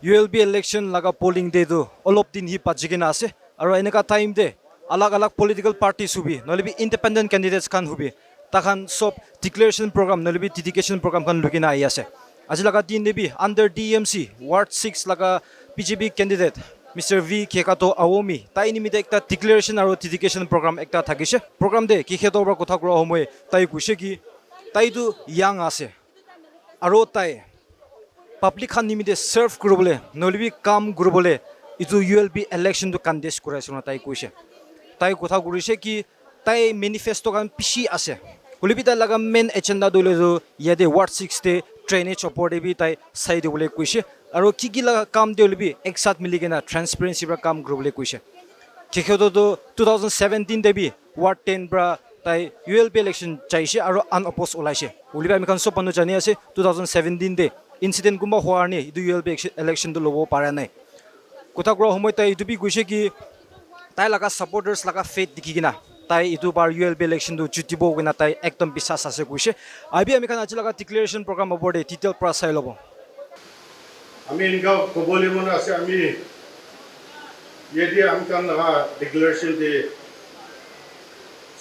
ULB election laga polling day do olop din hi pajigina ase aro eneka time de alag alag political parties hubi nolibi independent candidates kan hubi takhan sob declaration program nolibi dedication program kan lugina ai ase aji laga din debi under DMC ward 6 laga PGP candidate Mr. V Kekato Awomi tai nimite ekta declaration aro dedication program ekta thakise program de ki khetor bra kotha kura homoy tai kuise ki tai du young ase aro tai public khan nimite serve kurubole nolibi kam kurubole itu ULB election to contest kuraisona tai kuise tai kotha kurise ki tai manifesto kan pishi ase kulibi tai laga main agenda dole do yade ward 6 te drainage opor de bi tai sai de bole kuise aro ki laga kam de olibi ek sath miligena transparency ra kam kurubole kuise kikhodo do 2017 de bi ward 10 bra tai ULB election chaise aro unopposed olaise uliba ami kan so panu jani ase 2017 de incident gumba hoar ni itu ULB election to lobo para nai kotha kura homoy tai itu bi guise ki tai laga supporters laga faith dikigina tai itu bar ULB election to jutibo gina tai ekdom bisas ase guise abi ami kan aji laga declaration program obode detail pra sai lobo আমি Inca কবলি মনে আছে আমি ইয়ে আমি কান লাga declaration de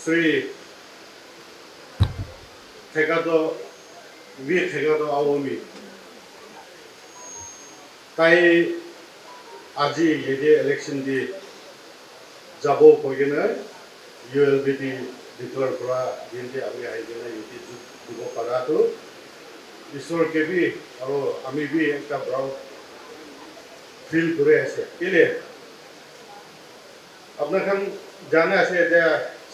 Shri থেকাতো B থেকাতো আওমি তাই আজি ইয়ে ইলেকশন দি যাব কইগেনা ULB দি ডিক্লেয়ার করা দিনতে আমি আইগেনা ইতি দিব পারাতো ঈশ্বর কেবি আৰু আমি বি একটা ব্ৰাউড ফিল কৰে আছে কেলে আপনাৰ খান জানা আছে যে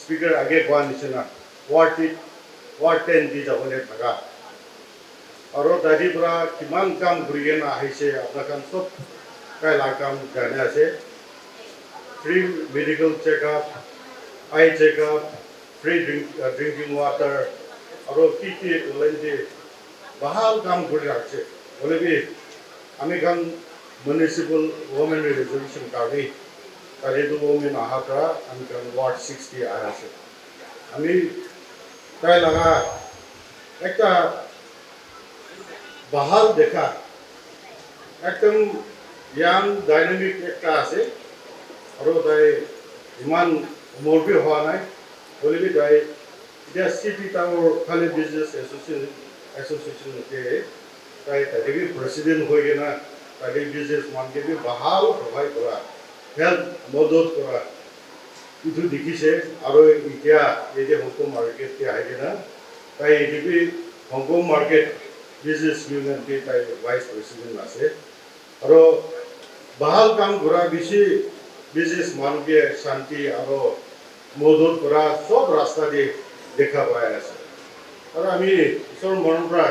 স্পিকাৰ আগে কোৱা নিচিনা ওয়াৰ্ড 10 দি যাবলে থাকা আৰু দাদি পৰা কিমান কাম ঘূৰিয়ে না আহিছে আপোনাৰ খান সব কাইলা কাম জানে আছে ফ্ৰী মেডিকেল চেকআপ আই চেকআপ ফ্ৰী ড্ৰিংকিং ওয়াটাৰ আৰু কি ওলাইছে বাহাল কাম করে রাখছে বলে বি আমি খান মিউনিসিপাল ওমেন রেজলিউশন কার্ডে তারে তো ওমেন আহাটা আমি খান ওয়ার্ড 60 আয় আছে আমি তাই লাগা একটা বাহাল দেখা একদম ইয়াং ডাইনামিক একটা আছে আর তাই ইমান মরবি হওয়া নাই বলে বি তাই এটা সিটি টাউর খালি বিজনেস एसोसिएशन के ताई ताई भी प्रेसिडेंट हो गए ना ताई बिजनेस मान के भी बहाल प्रोवाइड करा हेल्प मदद करा इधर दिखी से आरो इतिया ये जे हॉन्गकॉन्ग मार्केट के आए ना ताई ये भी हॉन्गकॉन्ग मार्केट बिजनेस यूनियन के ताई वाइस प्रेसिडेंट आसे आरो बहाल काम करा बिसी बिजनेस मान के शांति आरो मदद करा सब रास्ता दे देखा पाया है और আমি ঈশ্বর মনরা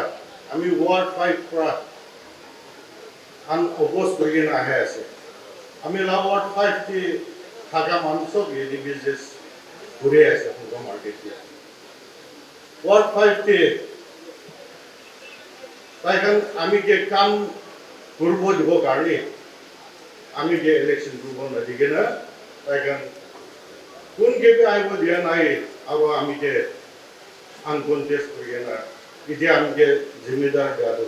আমি ওয়ার্ড 5 পৰা অপোজ কৰি না আহে আছে আমি লা ওয়ার্ড 5 টি থাকা মানুষ এই বিজনেস ঘুরে আছে পুরো মার্কেটে ওয়ার্ড 5 টি তাইখান আমি যে কাম করব দিব কারণে আমি যে ইলেকশন করব না দিকে না তাইখান কোন কেবে আইব দিয়া নাই আর আমি যে अनकॉन्शियस करिए ना इधे हमके जिम्मेदार डालो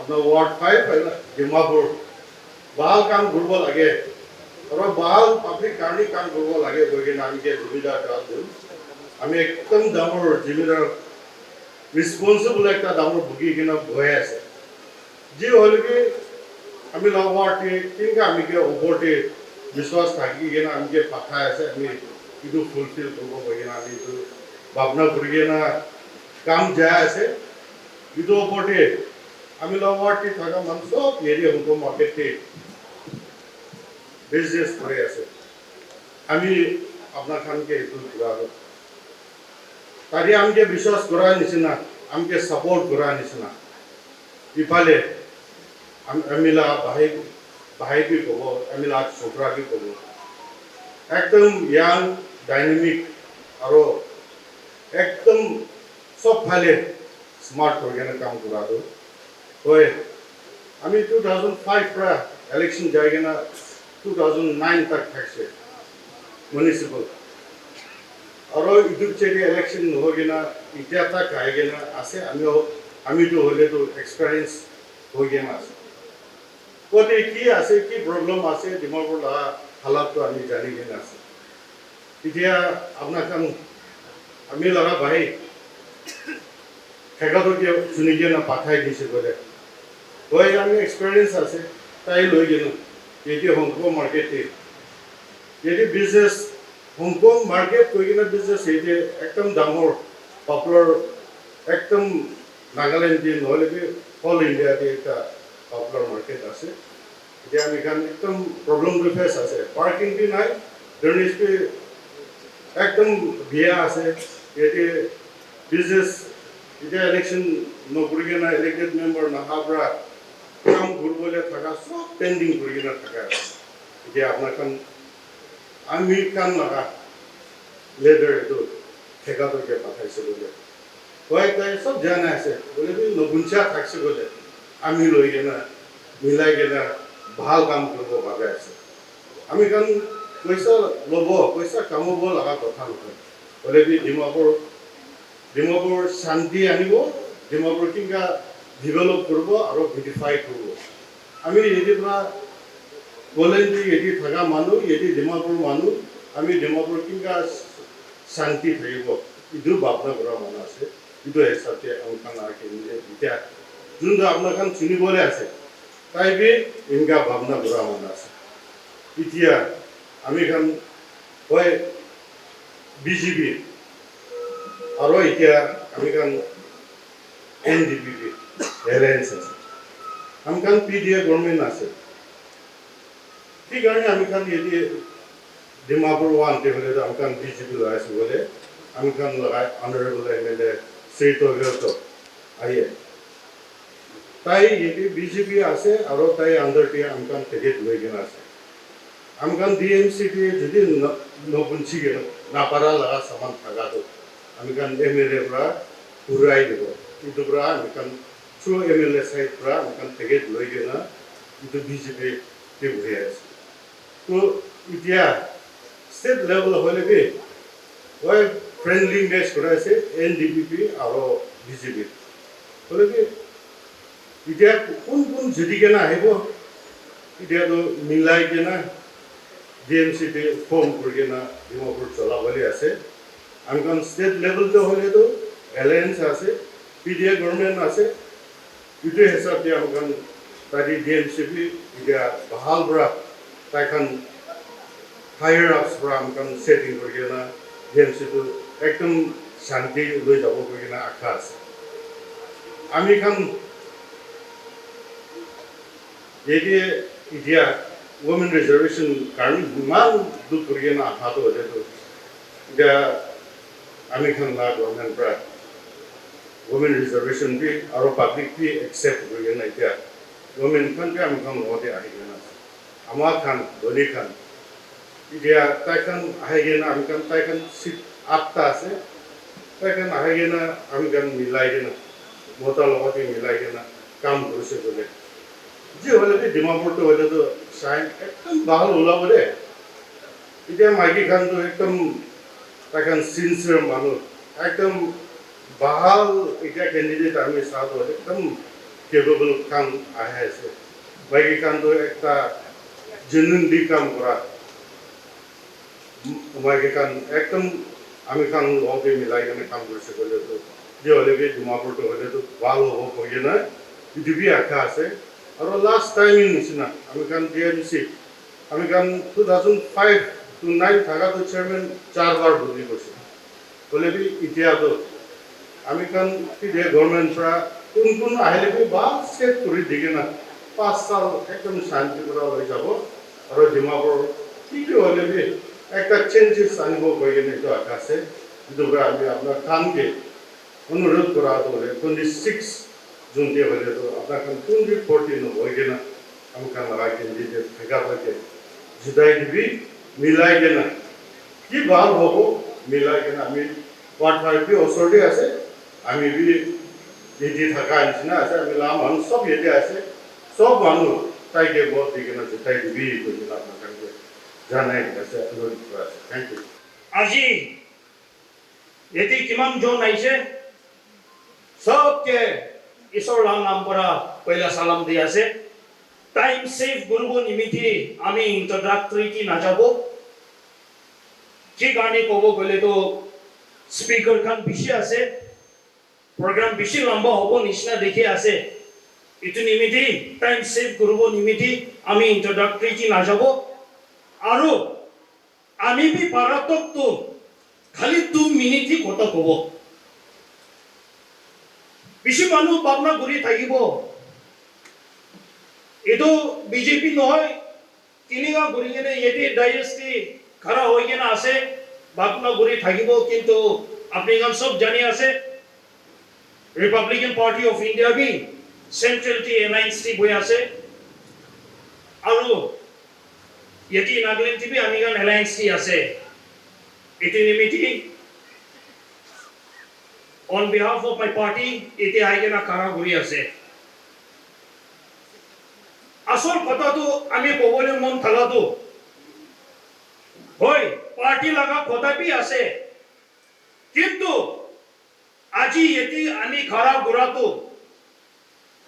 अपना वार्ड 5 है ना दिमापुर बाल काम गुरबो लगे और बाल पब्लिक कार्नी काम गुरबो लगे बोगे ना हमके जिम्मेदार डाल दो हमें एकदम दामर जिम्मेदार रिस्पांसिबल একটা দামর ভুগি কিনা ভয় আছে যে হলে কি আমি ল ওয়ার্ডে তিনটা আমি কে উপরতে বিশ্বাস থাকি কিনা আমি কে পাঠা আছে আমি ইদু ফুলফিল করব বগে না আমি তো ভাবনা করি না কাম যায় আছে ইদু উপরতে আমি ল ওয়ার্ডে থাকা মানুষ এরিয়া হতো মার্কেটে বিজনেস করে আছে আমি আপনার খানকে একটু ঘুরাবো তারি আমাকে বিশ্বাস করা নিছিনা আমাকে সাপোর্ট করা নিছিনা ইফালে আমিলা ভাই কি কব আমিলা ছোকরা কি কব একদম ইয়াং ডাইনামিক আর একদম সব ফালে স্মার্ট করে কাম করা দো হয় আমি 2005 পৰা ইলেকশন যাই না 2009 तक থাকছে म्युनिसिपल और इधर चेरी इलेक्शन हो गया ना इतना तक आएगा ना आसे हमें तो होले तो एक्सपीरियंस हो गया ना ক'তে কি আছে কি প্ৰব্লেম আছে ডিমাপুৰ লগা হালাতটো আমি জানি কিনে আছে এতিয়া আপোনাক আমি লগা ভাই ঠেকাটোকে চুনি কিনে পাঠাই দিছে বোলে গৈ আমি এক্সপিৰিয়েঞ্চ আছে তাই লৈ গেলো এতিয়া হংকং মাৰ্কেটে যদি বিজনেছ হংকং মাৰ্কেট কৈ কিনে বিজনেছ এতিয়া একদম ডাঙৰ পপুলাৰ একদম নাগালেণ্ড দি নহ'লে অল ইণ্ডিয়াতে এটা পপুলাৰ মাৰ্কেট আছে এতিয়া আমি কাৰণ একদম প্ৰব্লেমটো ফেচ আছে পাৰ্কিং বি নাই ড্ৰেনেজ বি একদম বিয়া আছে ইয়াতে বিজনেছ এতিয়া ইলেকশ্যন নকৰি কিনে ইলেক্টেড মেম্বাৰ নহাৰ পৰা কাম কৰিবলৈ থকা চব পেণ্ডিং কৰি কিনে থকা এতিয়া আপোনাৰ আমি কাম লগা লেডাৰ এইটো ঠেকাটোকে পাঠাইছে বোলে কয় তাই চব জানাই আছে বোলে নগুঞ্চা থাকছে বোলে আমি লৈ কিনে মিলাই কিনে ভাল কাম কৰিব ভাবে আছে আমি কাৰণ পইচা ল'ব পইচা কামাব লগা কথা নহয় বোলে ডিমাপুৰ শান্তি আনিব ডিমাপুৰ কেনেকুৱা ডেভেলপ কৰিব আৰু বিউটিফাই কৰিব আমি এটিৰ পৰা কলেজী এটি থকা মানুহ এটি ডিমাপুৰ মানুহ আমি ডিমাপুৰ কেনেকুৱা শান্তি থাকিব এইটো ভাৱনা কৰা মানুহ আছে এইটো হিচাপে এতিয়া যোনটো আপোনাৰ চিনিবলৈ আছে তাই বি এনেকুৱা ভাৱনা কৰা মানুহ আছে এতিয়া আমি হয় বিজেপি আৰু এতিয়া আমি NDP এলায়েন্স আছে আমি PDA গভৰ্ণমেণ্ট আছে সেইকাৰণে আমি এটি ডিমাপুৰ ওৱানতে হ'লে আমি বিজেপি লৈ আছোঁ বোলে আমি লগাই অনাৰেবল MLA শ্ৰী তগত আহে তাই এটি বিজেপি আছে আৰু তাই আণ্ডাৰটি আমি টিকেট লৈ কিনে আছে আমি DMC যদি নপুঞ্চি কিনে নাপাৰা লগা চামান থাকাটো আমি MLA পৰা ঘূৰাই দিব এইটোৰ পৰা আমি থ্ৰু MLA চাইড পৰা আমি টিকেট লৈ কিনে এইটো বিজেপি বহি আছে তো এতিয়া ষ্টেট লেভেল হ'লে কি হয় ফ্ৰেণ্ডলি মেচ কৰাইছে NDP আৰু বিজেপি হ'লে কি এতিয়া কোন যদি কেনে আহিব এতিয়াতো মিলাই কিনে DMC ফৰ্ম কৰি কিনে ডিমাপুৰ চলাবলৈ আছে আমি ষ্টেট লেভেলটো হ'লেতো এলায়েন্স আছে PDA গভৰ্ণমেণ্ট আছে এইটো হিচাপে আমি তাই DMC এতিয়া ভাল পৰা তাইখন হায়াৰ আপছ পৰা আমি ছেটিং কৰি কিনে DMCটো একদম শান্তি লৈ যাব কৰি কিনে আশা আছে আমি এতিয়া women reservation কাৰণে ইমান দুখ কৰি কিনে আশাটো হ'লেতো এতিয়া আমি গভৰ্ণমেণ্ট পৰা women reservation বি আৰু পাব্লিক বি একচেপ্ট কৰি কিনে এতিয়া গভৰ্ণমেণ্টখনকে আমি লগতে আহি কিনে আছে আমাৰ দলি এতিয়া তাইখন আহি কিনে আমি তাইখন চিট 8টা আছে তাইখন আহি কিনে আমি মিলাই কিনে মতাৰ লগতে মিলাই কিনে কাম কৰিছে বোলে যি হ'লে ডিমাপুৰটো হ'লেতো চাই একদম ভাল ওলাব দে এতিয়া মাইকীখনটো একদম তাইখন চিনচিয়াৰ মানুহ একদম ভাল এতিয়া কেণ্ডিডেট আমি চাওঁতো একদম কেপেবল কাম আহি আছে মাইকীখনটো একটা জেনুইনলি কাম কৰা মাইকীখন একদম আমি লগতে মিলাই কিনে কাম কৰিছে ক'লেতো যি হ'লে ডিমাপুৰটো হ'লেতো ভাল হ'ব কৈ নাই এইটো বি আশা আছে আৰু লাষ্ট টাইম নিচিনা আমি DMC আমি 2005 to 9 থাকাটো চেয়াৰমেন 4বাৰ বদলি কৰিছে ক'লে এতিয়াতো আমি PDA গভৰ্ণমেণ্ট পৰা কোন আহিলে ভাল ছেট কৰি দি কিনে 5 সাল একদম শান্তি পৰা লৈ যাব আৰু ডিমাপুৰ কি হ'লে একটা চেঞ্জেছ আনিব কৈ কিনে এইটো আশা আছে যিটো আমি আপোনাৰ অনুৰোধ কৰা হ'লে 26 জুনতে হ'লেতো আপোনাৰ 2014 হৈ কিনে আমি লগাই কেণ্ডিডেট ভেগালৈকে জিতাই দিবি মিলাই কিনে কি ভাল হ'ব মিলাই কিনে আমি ৱাৰ্ড 5 ওচৰতে আছে আমি এটি থকা নিচিনা আছে আমি মানুহ চব ইয়াতে আছে চব মানুহ তাইকে ভোট দি কিনে জিতাই দিবি কৈ কিনে আপোনাক জানাই আছে অনুৰোধ কৰা আছে থেংক ইউ আজি এটি কিমান জন আহিছে सबके ईश्वर नाम पर पहला सलाम दिया से টাইম সেভ করব নিমিত্তে আমি ইন্ট্রোডাক্টরি নাযাব কি গানে কব গলে তো স্পিকার খান বেশি আছে প্রোগ্রাম বেশি লম্বা হব নিশ্চয় দেখে আছে ইটো নিমিত্তে টাইম সেভ করব নিমিত্তে আমি ইন্ট্রোডাক্টরি নাযাব আৰু আমি বি পাৰাতক তো খালি 2 মিনিট কথা কব বেশি মানুহ ভাবনা কৰি থাকিব এটো বিজেপি নহয় তিনিগা ঘুরি গেলে এটি ডাইরেক্টলি খাড়া হয়ে গেনা আছে ভাবনা করে থাকিব কিন্তু আপনি গান সব জানি আছে রিপাবলিকান পার্টি অফ ইন্ডিয়া বি সেন্ট্রালটি এনআইএসটি বই আছে আৰু এটি নাগাল্যান্ড টিভি আমি গান এলায়েন্সটি আছে এটি নিমিত্তে on behalf of my party এটি আইগেনা খাড়া ঘুরি আছে আসল কথা তো আমি কবলে মন থাকাতো হয় পার্টি লাগা কথা বি আছে কিন্তু আজি এটি আমি খারাপ ঘোরাতো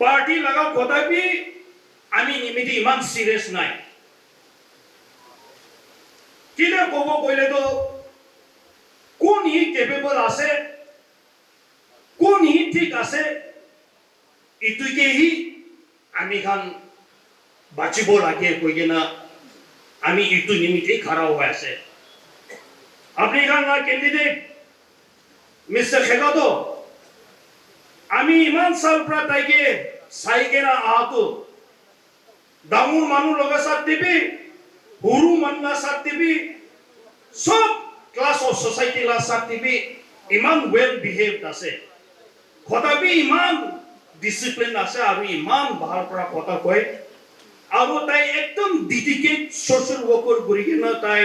পার্টি লাগা কথা বি আমি নিমিত্তে ইমান সিরিয়াস নাই কিনা কব কইলে তো কোন ই কেপেবল আছে কোন ই ঠিক আছে ইতুকে হি আমি খান বাঁচিব লাগে কই না আমি ইটু নিমিত্তে খাড়া হয়ে আছে আপনি খান না ক্যান্ডিডেট মিস্টার খেগাতো আমি ইমান সাল প্রা তাইকে সাইকে না আতো ডাঙৰ মানুহ লগা সাথ দিবি সৰু মানুহ সাথ দিবি সব ক্লাস অফ সোসাইটি লা সাথ দিবি ইমান ওয়েল বিহেভড আছে কথা বি ইমান ডিসিপ্লিন আছে আৰু ইমান ভাল পৰা কথা কয় আৰু তাই একদম ডেডিকেট সোশ্যাল ওয়ার্কার করি না তাই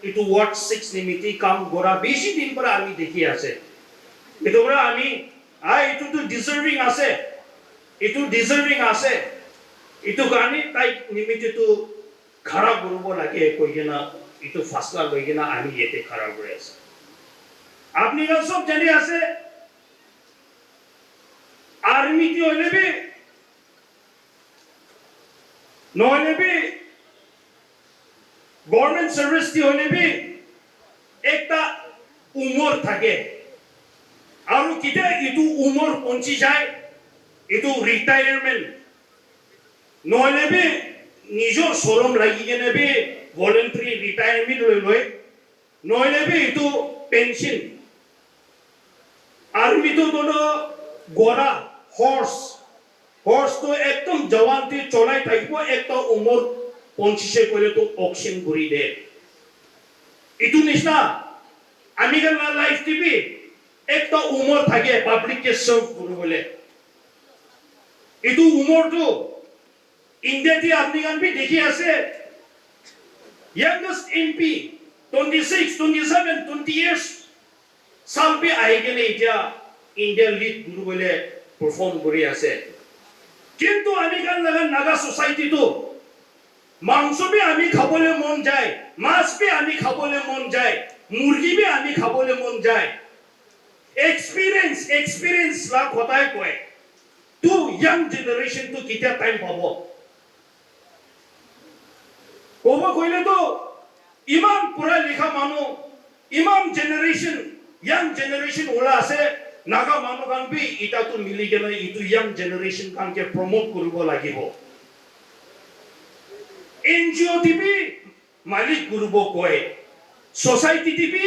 ইটো ওয়ার্ড 6 নিমিত্তে কাম করা বেশি দিন পরে আমি দেখি আছে এটো বড় আমি ইটো তো ডিজার্ভিং আছে ইটো গানি তাই নিমিত্তে তো খারাপ করব লাগে কই না ইটো ফাসলা লই না আমি এতে খারাপ করে আছে আপনি সব জানি আছে আর্মি কি হইলে নহলে বি গভর্নমেন্ট সার্ভিস কি হলে বি একটা উমর থাকে আৰু কিটা ইটো উমৰ পৌঁছি যায় ইটো ৰিটায়াৰমেন্ট নহলে বি নিজৰ শরম লাগি কেনে বি ভলেন্টারি রিটায়ারমেন্ট লয় নহলে বি ইটো পেনশন আর্মি তো কোনো গোড়া হর্স তো একদম জওয়ানটি চলাই থাকিব একটা উমর 25 করে তো অকশন ঘুরি দে ইটু নিশনা আমি গান লাইফ টিভি একটা উমর থাকে পাবলিক কে সার্ভ করবলে ইটু উমর তো ইন্ডিয়াতে আপনি গান বি দেখি আছে youngest MP 26 27 20 years সালবি আইগেলে ইটা ইন্ডিয়া লিড করবলে পারফর্ম করি আছে কিন্তু আমি গান লাগা নাগা সোসাইটি তো মাংস বি আমি খাবলে মন যায় মাছ বি আমি খাবলে মন যায় মুরগি বি আমি খাবলে মন যায় এক্সপেরিয়েন্স লা কথাই কয় তো ইয়াং জেনারেশন তো কিটা টাইম পাবো কব কইলে তো ইমান পুরা লেখা মানু ইমান জেনারেশন ইয়াং জেনারেশন ওলা আছে নাগা মানুহ গান বি ইটা তো মিলি গেলে ইটো ইয়াং জেনারেশন কানকে প্রমোট কৰিব লাগিব এনজিও টিভি মালিক কৰিব কয় সোসাইটি টিভি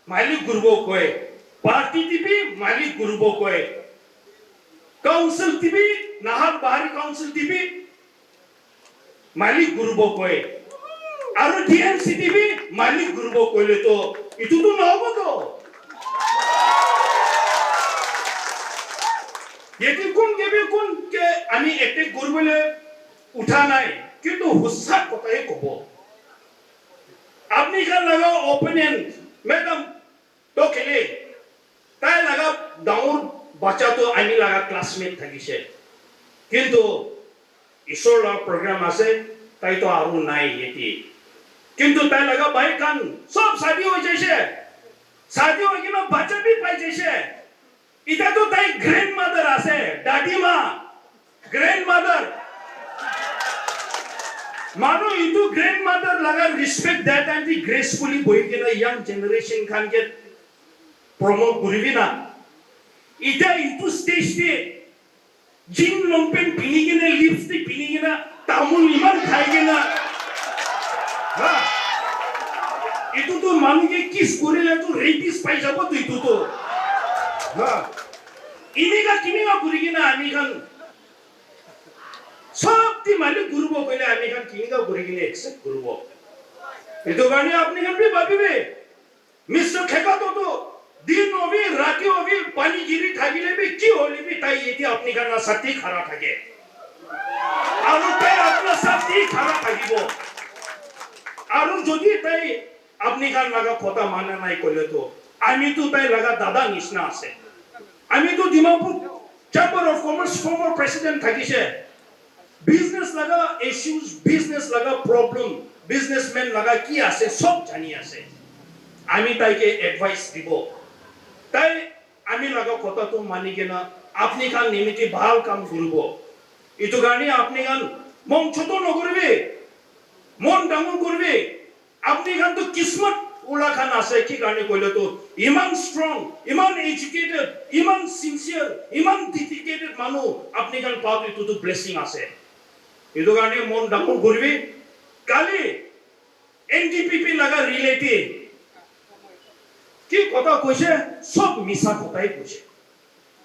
মালিক কৰিব কয় পাৰ্টি টিভি মালিক কৰিব কয় council TV Nahar বাহাৰি council TV মালিক কৰিব কয় আৰু ডিএমসি টিভি মালিক কৰিব কইলে তো ইটো তো নহব তো এটি কোন কে আমি এটেক করবলে উঠা নাই কিন্তু হুসা কথাই কব আপনি কার লাগা ওপিনিয়ন ম্যাডাম তো খেলে তাই লাগা ডাঙর বাচ্চা তো আমি লাগা ক্লাসমেট থাকিছে কিন্তু ঈশ্বর প্রোগ্রাম আছে তাই তো আরো নাই এটি কিন্তু তাই লাগা ভাই কান সব শাদি হয়ে যাইছে শাদি হয়ে গেল বাচ্চা বি পাই যাইছে ইটা তো তাই গ্র্যান্ডমাদার আছে দাদিমা grandmother Mano itu grandmother laga respect that and the gracefully boy kena young generation kan get promote kuribi na. Ita itu stage te jean lompen pini kena lipstick pini kena tamul iman khai kena. Ha. Itu tu manu ke kiss korile tu rapist pai jabo tu itu tu. Ha. Ini ka kimi ka kurigi na ami kan. Sabti malik gurubo kole ami kan kimi ka kurigi ne accept gurubo. Itu gani apni kan bhi babi be. Mr. Kheka to दिन होवी राती होवी पानी गिरी थागिले भी की होली भी ताई ये थी अपनी करना सत्ती खरा थागे आरु ताई अपना सत्ती खरा थागिबो आरु जोदी ताई अपनी कर लगा खोता माना नहीं कोले तो आमी तो ताई लगा दादा निस्ना आसे आमी तो Dimapur Chamber of Commerce former president थागिशे बिजनेस लगा इश्यूज बिजनेस लगा प्रॉब्लम बिजनेसमैन लगा की आसे सब जानी आसे आमी ताई के एडवाइस दिबो তাই আমি লাগা কথা তো মানি কেনা আপনি খান নিমিতি ভাল কাম করব ইতো গানি আপনি খান মন ছোট নকরবে মন ডাঙর করবে আপনি খান তো কিসমত ওলা খান আছে কি গানি কইলে তো ইমান স্ট্রং ইমান এডুকেটেড ইমান সিনসিয়ার ইমান ডেডিকেটেড মানুষ আপনি খান পাওয়া তো তো ব্লেসিং আছে ইতো গানি মন ডাঙর করবে কালি এনডিপিপি লাগা রিলেটিভ কি কথা কইছে সব মিছা কথাই কইছে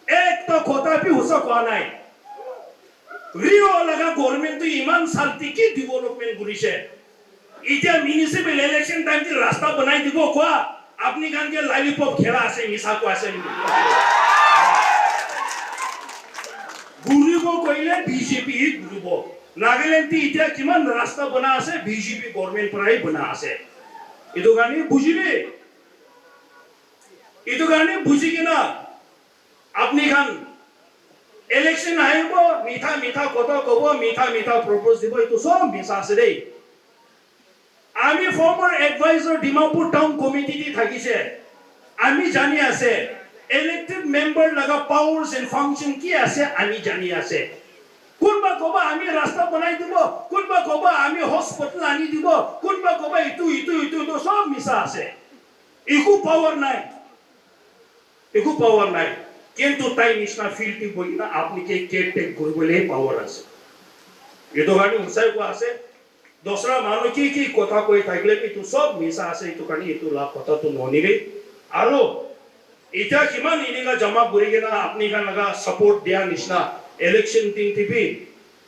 একটা কথা भी হোসা কোয়া নাই রিও লাগা গভর্নমেন্ট ইমান শান্তি কি ডেভেলপমেন্ট করিছে ইটা মিউনিসিপাল ইলেকশন টাইম তে রাস্তা বানাই দিব কোয়া আপনি গান কে লালিপপ খেলা আছে মিছা কোয়া আছে গুরিব কইলে বিজেপি গুরিব নাগাল্যান্ড তে ইটা কিমান রাস্তা বনা আছে বিজেপি গভর্নমেন্ট পৰাই বনা আছে ইটো গানি বুঝিবে itu karena buji kena apni kan election ahibo mitha mitha kota kobo mitha mitha propose dibo itu sob misa ase dei ami former advisor Dimapur town committee ti thakise ami jani ase elected member laga powers and function ki ase ami jani ase kunba koba ami rasta banai dibo kunba koba ami hospital ani dibo kunba koba itu sob misa ase iku power nai একো পাওয়ার নাই কিন্তু তাই নিশনা ফিল্ডটি বলি না আপনি কে কেয়ারটেক করবলে পাওয়ার আছে এতো গানি উসাই কো আছে দোসরা মানুষ কি কথা কই থাকলে কিন্তু সব মিছা আছে এতো গানি এতো লা কথা তো ননিবে আরো এটা কিমান ইনিগা জমা করি না আপনি গান লাগা সাপোর্ট দেয়া নিশনা ইলেকশন টিম টিভি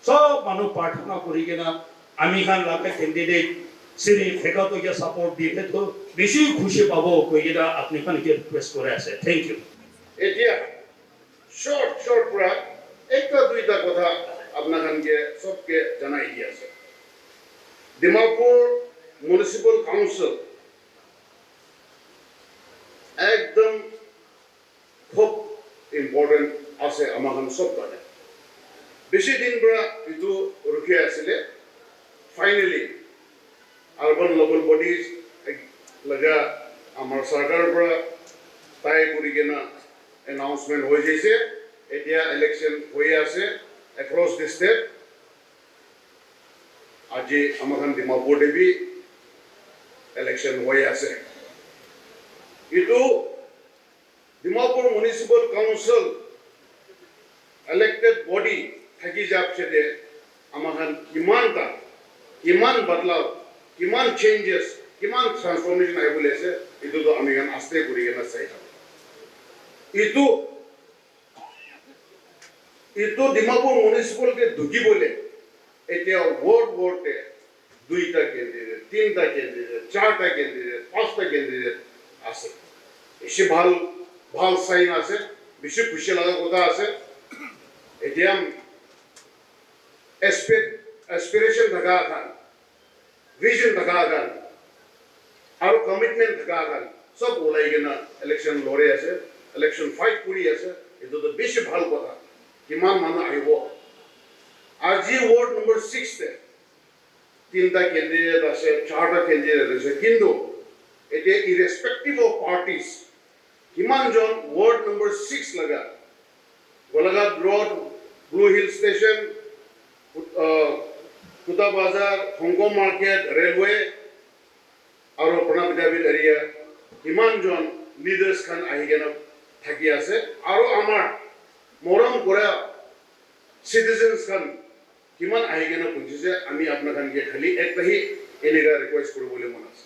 সব মানুষ প্রার্থনা করি না আমি খান লাগা ক্যান্ডিডেট শ্রী ফেকা তো কে সাপোর্ট দিলে তো বেশি খুশি পাবো কইরা আপনি খান কে রিকোয়েস্ট করে আছে থ্যাংক ইউ এতিয়া শর্ট পুরা একটা দুইটা কথা আপনাকে সবকে জানাই দিয়ে আছে ডিমাপুর মিউনিসিপাল কাউন্সিল একদম খুব ইম্পর্টেন্ট আছে আমার সব কারণে বেশি দিন পরা ইটো রুখে আসলে ফাইনালি আরবান লোকাল বডিজ লগা আমার সরকারের পৰা তাই কৰি কেনা announcement হৈ যাইছে এতিয়া ইলেকশন হৈ আছে across the state আজি আমাখান ডিমাপুৰ দেবী ইলেকশন হৈ আছে ইটো Dimapur municipal council elected body থাকি যাচ্ছে যে আমাখান কিমান বদলাও কিমান চেঞ্জেস কিমান ট্রান্সফরমেশন আই বলেছে ইটো তো আমি গান আস্তে করি কেনা চাই ইটো ডিমাপুর মিউনিসিপাল কে ঢুকি বলে এতিয়া ওয়ার্ডে দুইটা ক্যান্ডিডেট তিনটা ক্যান্ডিডেট চারটা ক্যান্ডিডেট পাঁচটা ক্যান্ডিডেট আছে বেশি ভাল সাইন আছে বেশি খুশি লাগা কথা আছে এতিয়া এসপিরেশন থাকা খান ভিজন থাকা খান আর কমিটমেন্ট থাকা খান সব ওলাই কেনা ইলেকশন লড়ে আছে ইলেকশন ফাইট কৰি আছে এটো তো বেশি ভাল কথা কিমান মানুহ আহিব আজি ওয়ার্ড নম্বর 6 তে তিনটা ক্যান্ডিডেট আছে চারটা ক্যান্ডিডেট আছে কিন্তু এটা ইরেসপেক্টিভ অফ পার্টিস কিমান জন ওয়ার্ড নম্বর 6 লাগা Golaghat road blue hill station কুটা বাজাৰ হংকং মাৰ্কেট ৰেলৱে আৰু প্ৰণৱ বিদ্যাপীঠ এৰিয়া কিমানজন লিডাৰ্ছ খান আহি কেনে থাকি আছে আৰু আমাৰ মৰম কৰা চিটিজেনছ খান কিমান আহি কেনে বুজিছে আমি আপোনাৰ খানকে খালি একটাহি এনেকুৱা ৰিকুৱেষ্ট কৰিবলৈ মন আছে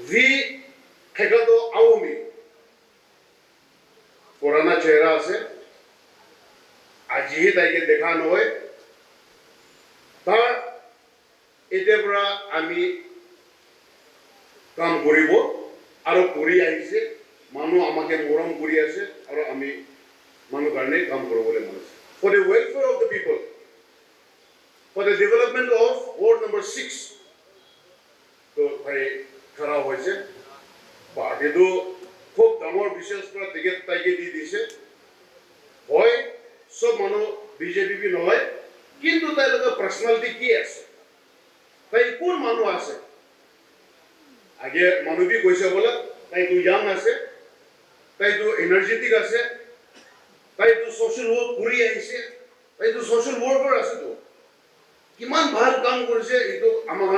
যি খেগাটো আওমি পুৰাণা চেহেৰা আছে আজিহে তাইকে দেখা নহয় তাৰ এতিয়াৰ পৰা আমি কাম কৰিব আৰু কৰি আহিছে মানুহ আমাকে মৰম কৰি আছে আৰু আমি মানুহ কাৰণে কাম কৰিবলৈ মন আছে for the welfare of the people for the development of ward number 6 তো ভাই খারাপ হয়েছে পার্টিটো খুব ডাঙৰ বিশেষ পৰা টিকেট তাইকে দি দিছে হয় সব মানুহ বিজেপি নহয় কিন্তু তাই লগৰ পাৰ্সোনালিটি কি আছে তাই কোন মানুহ আছে আগে মানুবি কৈছে বলে তাই তো ইয়াং আছে তাই তো এনার্জেটিক আছে তাই তো সোশ্যাল ওয়ার্ক কৰি আহিছে তাই তো সোশ্যাল ওয়াৰ্কাৰ আছে তো কিমান ভাল কাম কৰিছে এইটো আমাৰ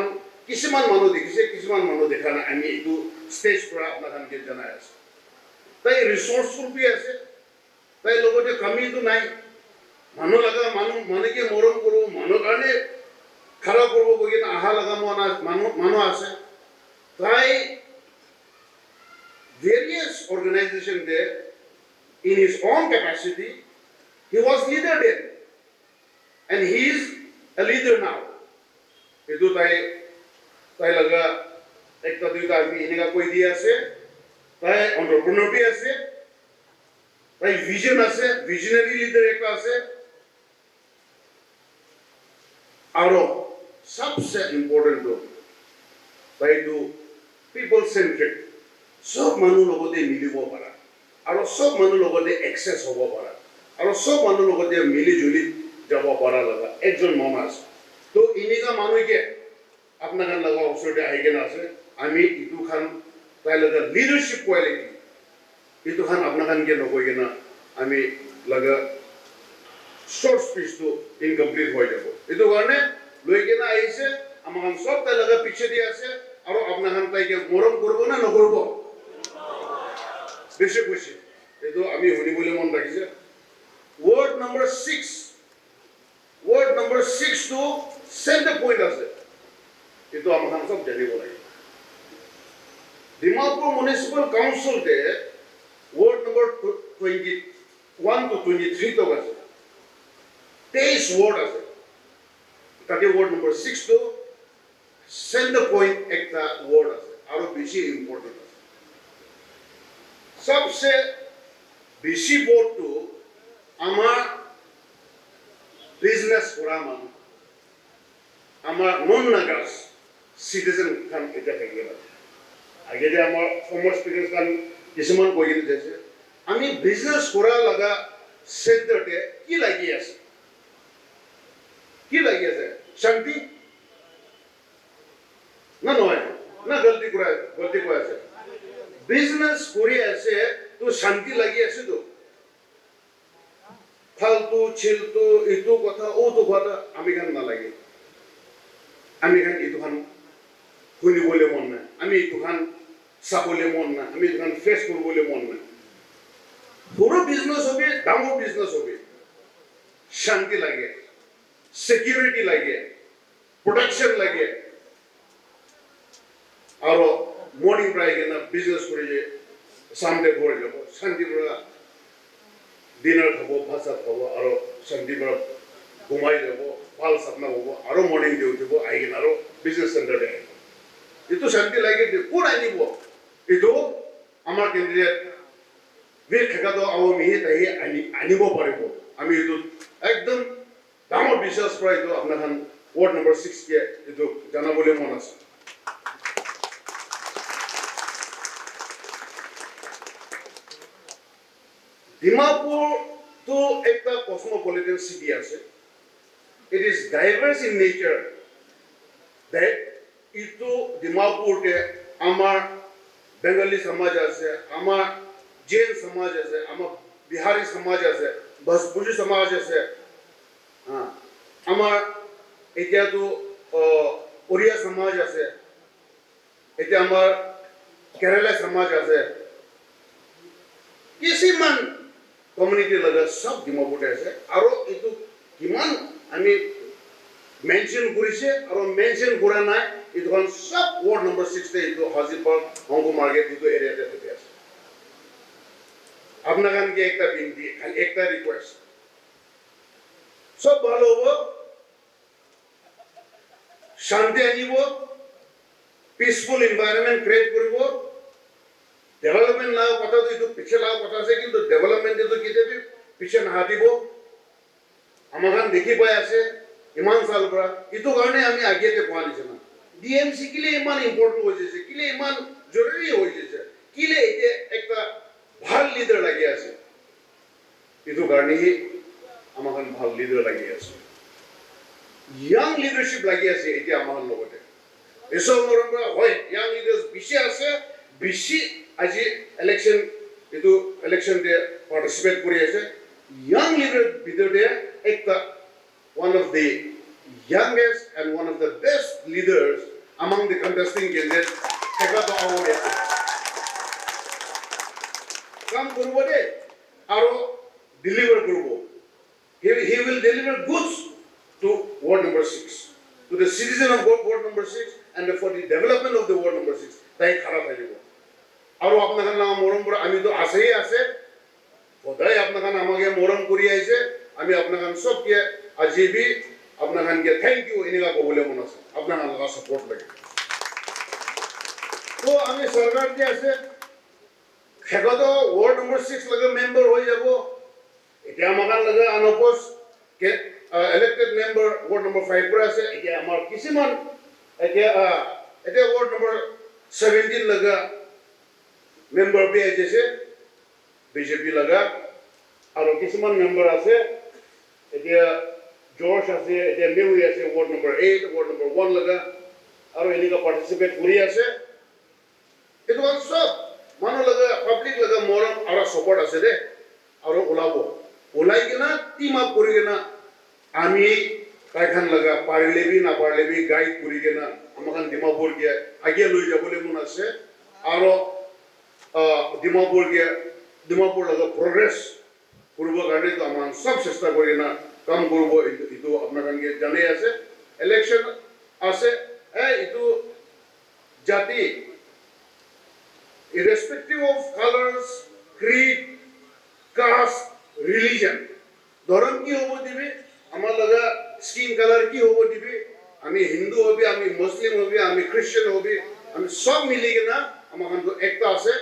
কিছুমান মানুহ দেখিছে কিছুমান মানুহ দেখা নাই আমি এইটো ষ্টেজ পৰা আপোনালোকে জনাই আছে তাই ৰিসোৰ্সফুল বি আছে তাই লগতে কামিটো নাই মানুহ লগা মানুহকে মৰম কৰোঁ মানুহ কাৰণে খাৰা কৰিব বগিন আহা লগা মানুহ আছে তাই various organizations there in his own capacity he was leader there and he is a leader now etu tai laga ekta duita ami eneka koi di ase tai entrepreneur bi ase tai vision ase visionary leader ekta ase aro sabse important to tai to people centric সব মানুহ লগতে মিলিব পাৰা আৰু সব মানুহ লগতে access হ'ব পাৰা আৰু সব মানুহ লগতে মিলি জুলি যাব পাৰা লগা একজন মন আছে তো এনেকা মানুহকে আপনাৰ লগা ওচৰতে আহি কেনে আছে আমি ইটো খান তাই লগা লিডাৰশ্বিপ কোৱালিটি ইটো খান আপনাৰ খানকে নকৈ কেনে আমি লগা শৰ্ট স্পিচটো ইনকমপ্লিট হৈ যাব এইটো কাৰণে লৈ কেনে আহিছে আমাৰ সব তাই লগা পিছে দি আছে আৰু আপনাৰ খান তাইকে মৰম কৰিব না নকৰিব বেশি খুশি এইটো আমি শুনিবলৈ মন ৰাখিছে word number 6 to center point আছে এইটো আমাৰ সব জানিব লাগে ডিমাপুৰ মিউনিসিপাল কাউন্সিল তে ওয়ার্ড নাম্বার 21 to 23 তক আছে 23 ওয়ার্ড আছে তাতে ward number 6 to center point একটা ওয়ার্ড আছে আৰু বেশি ইম্পর্টেন্ট আছে सबसे বেশি ভোট তো আমার বিজনেস করা মানুষ আমার নন নাগাস সিটিজেন খান এটা থাকে আগে যে আমার ফর্মার স্পিকার খান কিছুমান কৈ দিছে আমি বিজনেস করা লাগা সেন্টারতে কি লাগি আছে শান্তি না নয় না গলতি কৈ আছে বিজনেস কৰি আছে তো শান্তি লাগি আছে তো ফালতু ছিলতু ইটো কথা ওটো কথা আমি খান নালাগে আমি খান ইটো খান শুনিবলৈ মন নাই আমি ইটো খান চাবলৈ মন নাই আমি ইটো খান ফেচ কৰিবলৈ মন নাই সৰু বিজনেস হবে ডাঙৰ বিজনেস হবে শান্তি লাগে সিকিউৰিটি লাগে প্ৰোটেকশন লাগে আৰু মৰ্নিং প্ৰায় কেনা বিজনেস কৰে যে সামনে ঘৰে যাব শান্তিপুৰা ডিনাৰ খাবো ভাত চাত খাবো আৰু শান্তিপুৰা ঘুমাই যাব ভাল সাপনা হব আৰু মৰ্নিং দিয়ে উঠিব আহি কিনে আৰু বিজনেস সেন্টাৰে আহিব এইটো শান্তি লাগে কোন আনিব এইটো আমাৰ কেন্দ্ৰীয় বীৰ খেকাটো আওয়ামী তাই আনিব পাৰিব আমি এইটো একদম ডাঙৰ বিশ্বাস পৰা এইটো আপোনাৰ ওয়ার্ড নাম্বার 6 কে এইটো জানাবলৈ মন আছে Dimapur to ekta cosmopolitan city ase. It is diverse in nature. That ito Dimapur ke amar Bengali samaj ase, amar Jain samaj ase, amar Bihari samaj ase, Bhojpuri samaj ase, আমাৰ এতিয়াতো ওড়িয়া সমাজ আছে, এতিয়া আমাৰ কেৰালা সমাজ আছে, কিছুমান কমিউনিটিৰ লগত সব ডিমাপুৰতে আছে। আৰু এইটো কিমান আমি মেনশ্যন কৰিছে আৰু মেনশ্যন কৰা নাই, এইটোখন সব ৱাৰ্ড নম্বৰ 6 এইটো হাজিৰ পাৰ্ক হংক মাৰ্কেট এইটো এৰিয়াতে থাকে আছে। আপনাকে একটা বিনতি, খালি একটা রিকোয়েস্ট, সব ভালো হবো, শান্তি আনিব, পিসফুল এনভায়রনমেন্ট ক্রিয়েট করব। ডেভেলপমেন্ট লাও কথা তো এইটো পিছে লাও কথা আছে, কিন্তু ডেভেলপমেন্ট তো কেতিয়াবি পিছে নাহাতিব। আমাখান দেখি পাই আছে ইমান সাল পৰা, এইটো কাৰণে আমি আগিয়াতে পোৱা নিচিনা। ডিএমসি কিলে ইমান ইম্পৰ্টেণ্ট হৈ গৈছে, কিলে ইমান জৰুৰী হৈ গৈছে, কিলে এতিয়া একটা ভাল লিডাৰ লাগি আছে, এইটো কাৰণেই আমাখান ভাল লিডাৰ লাগি আছে, ইয়াং লিডাৰশ্বিপ লাগি আছে এতিয়া আমাৰ লগতে। এসব মৰম পৰা হয়, ইয়াং লিডাৰ্ছ বেছি আছে, বেছি আজি ইলেকশ্যন দিয়ে পাৰ্টিচিপেট কৰি আছে। ইয়াং লিডাৰ ভিতৰতে একটা one of the youngest and one of the best leaders among the contesting candidates, Hekato Awami. কাম করব দে আর ডেলিভার করব। He will deliver goods to ward number 6, to the citizen of ward number 6 and for the development of the ward number 6. তাই খারাপ হয়ে যাব। আর আপনাদের নাম মরম করে আমি তো আছেই আছে, সদায় আপনাদের আমাকে মরম করি আইছে, আমি আপনাদের সবকে আজিবি আপনাদের থ্যাংক ইউ এনেকা কবলে মন আছে, আপনাদের লাগা সাপোর্ট লাগে। তো আমি সরকার যে আছে সেগত ওয়ার্ড নম্বর 6 লগে মেম্বার হয়ে যাব। এটা আমার লগে আনপোজ ইলেক্টেড মেম্বার ওয়ার্ড নম্বর 5 পৰা আছে। এটা আমার কিছুমান এটা ওয়ার্ড নম্বর 17 লগা মেম্বার বি আছে বিজেপি লগা, আর কিছুমান মেম্বার আছে এতিয়া জর্জ আছে, এটা মেউই আছে ওয়ার্ড নম্বর 8, ওয়ার্ড নম্বর 1 লগা, আর এনেকা পার্টিসিপেট কৰি আছে। এইটো সব মানুহ লগে পাব্লিক লগে মৰম আৰু সাপোৰ্ট আছে দে, আৰু ওলাই কিনা টিম আপ কৰি কিনা আমি তাইখান লগা পাৰিলে বি নাপাৰিলে বি গাইড কৰি কিনা আমাখান ডিমাপুৰকে আগে লৈ যাবলৈ মন আছে। আৰু ডিমাপুৰ লগা প্ৰগ্ৰেছ কৰিবৰ কাৰণে তো আমাৰ সব চেষ্টা কৰি কিনা কাম কৰিব। এইটো আপোনালোকে জানেই আছে, ইলেকশ্যন আছে, এইটো জাতি irrespective of colors, creed, caste, religion, ধর্ম কি হবো দিবি, আমার লগা স্কিন কালার কি হবো দিবি, আমি হিন্দু হবি, আমি মুসলিম হবি, আমি খ্রিস্টান হবি, আমি সব মিলি কিনা আমার তো একটা আছে।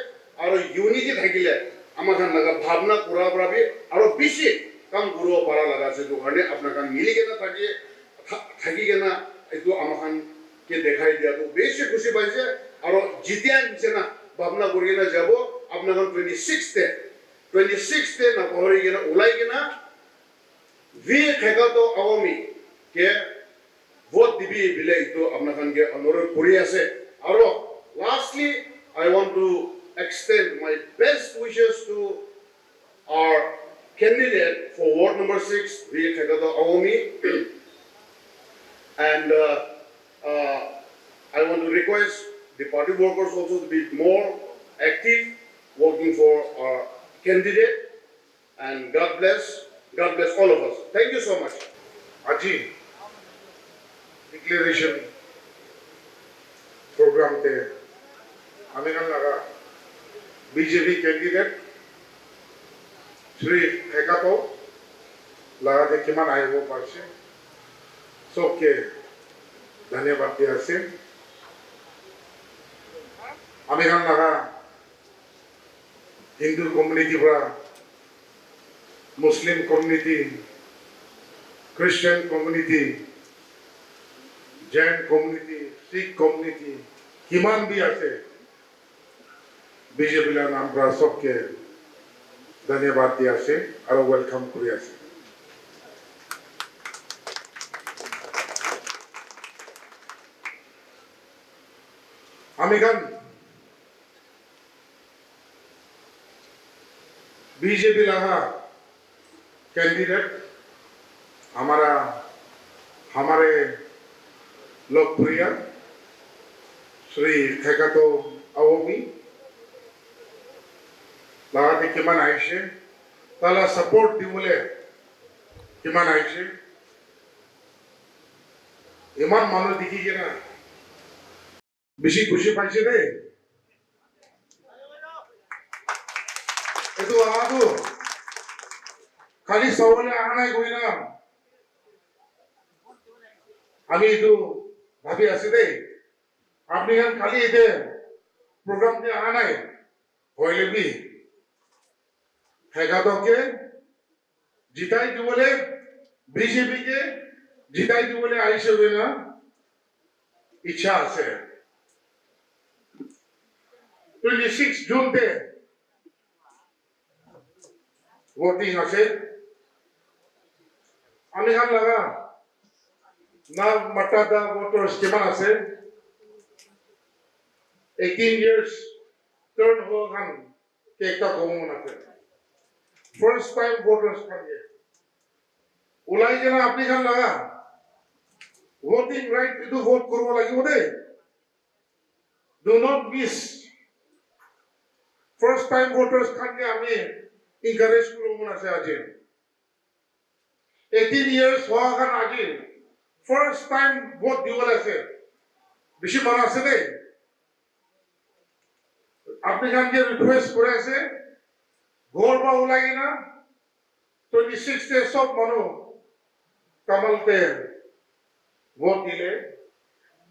আর ইউনিটি থাকিলে আমার লগা ভাবনা করা পাবি আর বেশি কাম করব পারা লাগা আছে। দোকানে আপনার মিলি কিনা থাকি কিনা এইটো আমাকে দেখাই দিয়াটো বেশি খুশি পাইছে। আর জিতিয়া নিছে না ভাবনা কৰি কিনা যাব আপনাৰ 26 না পাহৰি কিনা ওলাই কিনা বীৰ হেকাটো আওয়ামী কে ভোট দিবি বিলে এইটো আপনাকে অনুৰোধ কৰি আছে। আৰু lastly I want to extend my best wishes to our candidate for ward number 6, Veer Hekato Awami, and I want to request the party workers also to be more active, working for our candidate, and God bless all of us. Thank you so much. আজি declaration প্রোগ্রামতে আমি লাগা BJP candidate Shri হেকাটো লাগাতে কিমান আহিব পারছে সবকে ধন্যবাদ দিয়ে আছে। আমি লাগা হিন্দু কমিউনিটি পৰা মুসলিম কমিউনিটি, খ্রিস্টান community, Jain community, Sikh community কিমান বি আছে বিজেপি নাম পৰা সবকে ধন্যবাদ দি আছে আৰু ওয়েলকাম কৰি আছে। আমি গান बीजेपी लगा कैंडिडेट हमारा हमारे लोकप्रिय श्री खेकातो अवोमी लगाते किमान आयशे ताला सपोर्ट दिवले किमान आयशे इमान मानो दिखी के ना बेशी खुशी पाइছে दे এতো আদু খালি সবলে আনাই কই না আমি একটু ভাবি আছি দেই আপনি গান খালি এতে প্রোগ্রাম তে আনাই হইলে বি হেগাদকে জিতাই দিবলে বিজেপি কে জিতাই দিবলে আইছে হবে না ইচ্ছা আছে 26 জুন তে ভোটিং আছে আমি গান লাগা না মাটাদা ভোটার স্কিমান আছে 18 years turn ho gan কেকটা কমন আছে ফার্স্ট টাইম ভোটার্স কাছে ওলাই যেন আপনি গান লাগা ভোটিং রাইট কিন্তু ভোট করব লাগিব they do not miss first time voters কাছে আমি encourage করব আছে আজ 18 years হওয়া গান আজি ফার্স্ট টাইম ভোট দিবলে আছে বেশি মানুষ আছে দে আপনি গান যে রিকোয়েস্ট করে আছে ঘর বা ওলাই না 26 তে সব মানুষ কামালতে ভোট দিলে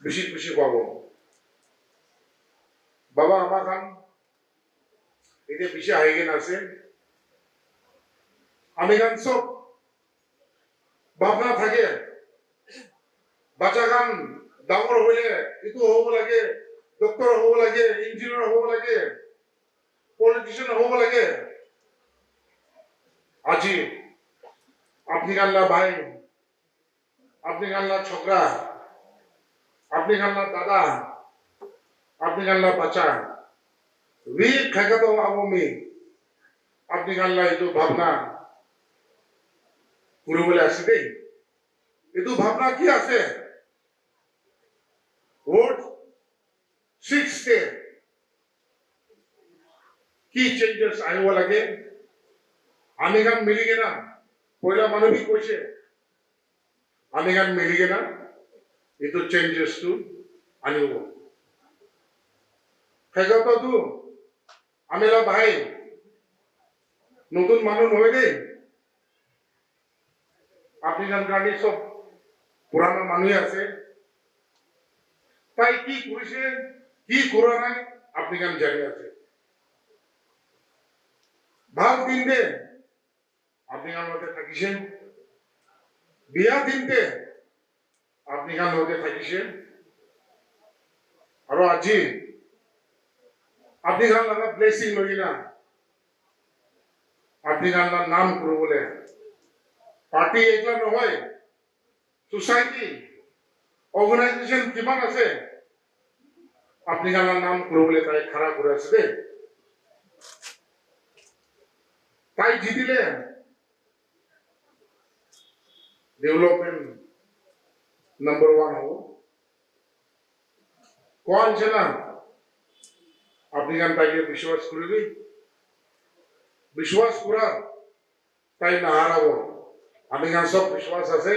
বেশি খুশি পাবো বাবা আমার গান এতে বেশি আইগেন আছে আমি গান সব ভাবনা থাকে বাচ্চা গান ডাঙর হইলে ইটো হব লাগে ডক্টর হব লাগে ইঞ্জিনিয়ার হব লাগে পলিটিশিয়ান হব লাগে আজি আপনি গানলা ভাই আপনি গানলা ছোকরা আপনি গানলা দাদা আপনি গানলা বাচ্চা वी খেকাতো আওয়ামী আপনি গানলা ইটো ভাবনা করবলে আছে দেই ইটো ভাবনা কি আছে ভোট 6 তে কি চেঞ্জেস আইব লাগে আমি গান মিলি গেনা পয়লা মানবিক কইছে আমি গান মিলি গেনা ইটো চেঞ্জেস টু আনিব খেগাতো তু আমেলা ভাই নতুন মানুষ হয়ে দে আপনি গান গানি সব পুরানো মানুষ আছে তাই কি করেছে কি করা নাই আপনি গান জানি আছে ভাগ দিন দে আপনি গান হতে থাকিছেন বিয়া দিন দে আপনি গান হতে থাকিছেন আর আজি আপনি গান লাগা ব্লেসিং লই না আপনি গান নাম করো বলে পার্টি একলা নহয় সোসাইটি অর্গানাইজেশন কিমান আছে আপনি গান নাম করো বলে তাই খারাপ করে আছে দে তাই জিতিলে ডেভেলপমেন্ট নাম্বার 1 হবো কোন জানা আপনি গান তাইকে বিশ্বাস করবি বিশ্বাস করা তাই না হারাবো আমি গান সব বিশ্বাস আছে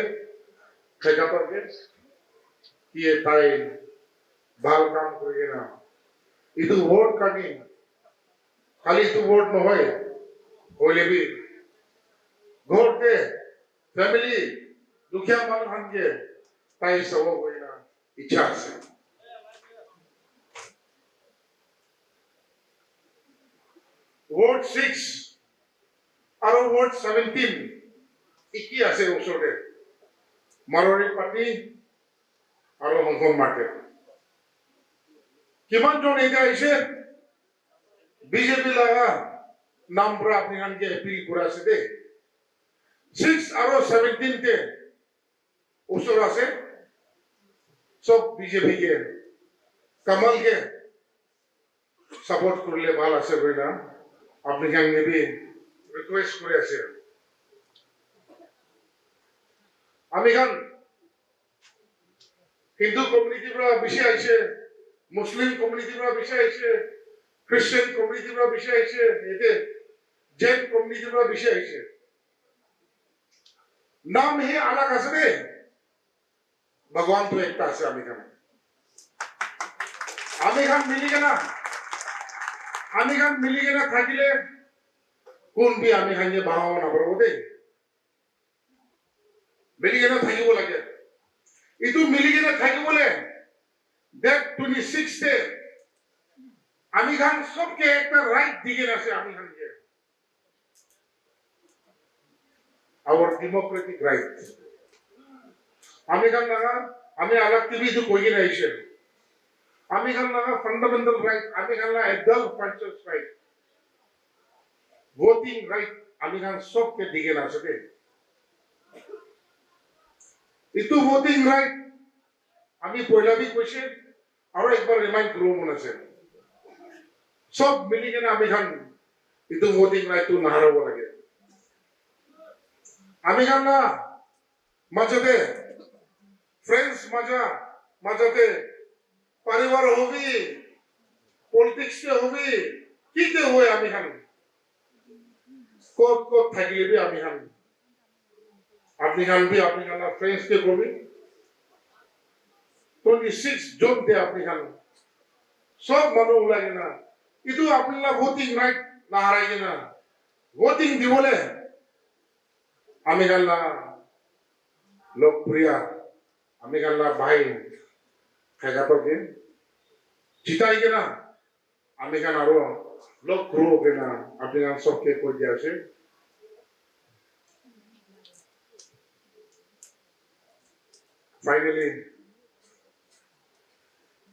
খেকাতকে কি তাই ভাল কাম করে না ইদু ভোট কাটি খালি তো ভোট নহয় হইলে বি ভোট দে ফ্যামিলি দুখিয়া মানুষ হানকে তাই সব হই না ইচ্ছা আছে ভোট 6 আর ভোট 17 কি আছে ওসরে মারোয়ারি পার্টি আর হংকং মার্কেট কিমান জন এটা এসে বিজেপি লাগা নাম পরে আপনি গানকে এপিল করে আছে দে 6 আর 17 তে ওসর আছে সব বিজেপি কে কমল কে সাপোর্ট করলে ভালো আছে বইনা আপনি গান নেবে রিকোয়েস্ট করে আছে আমি গান হিন্দু কমিউনিটিৰ পৰা বেছি আহিছে, মুছলিম কমিউনিটিৰ পৰা বেছি আহিছে, খ্ৰীষ্টান কমিউনিটিৰ পৰা বেছি আহিছে, এতিয়া জৈন কমিউনিটিৰ পৰা বেছি আহিছে। নাম হি আলাগ আছে দেই, ভগৱানটো একটা আছে। আমি খান মিলি কেনা থাকিলে কোন বি আমি খান যে বাহাব নাপাব দেই, মিলি কেনা থাকিব লাগে। ইটো মিলি কেনে থাকিবলে ডেট 26 আমি খান সবকে একটা রাইট দিকে আছে। আমি খানকে our democratic right. আমি খান লাগা আমি আলাগ টিভি তো কই না আইছে। আমি খান লাগা ফান্ডামেন্টাল রাইট, আমি খান লাগা adult persons right, voting right, আমি খান সবকে দিকে আছে দে। ইটো ভোটিং রাইট আমি পয়লা বি কইছে আর একবার রিমাইন্ড করব মনে আছে। সব মিলি কেনা আমি খান ইটো ভোটিং রাইট তো নাহারব লাগে। আমি খান না মাজতে ফ্রেন্ডস মাজতে পরিবার হবি, পলিটিক্স হবি, কিতে হয় আমি খান কত থাকিলে বি আমি খান আপনি খান বি আপনি খান ফ্রেন্ডস কে কবি 26 জুন দে আপনি খান সব মানুষ ওলাই না ইটো আপনারা ভোটিং রাইট না হারাই না ভোটিং দিবলে আমি খান লোকপ্রিয় আমি খান ভাই খেগাতকে জিতাই কেনা আমি খান আরো লোক গ্রো কেনা আপনি খান সবকে কই দিয়ে আছে। Finally,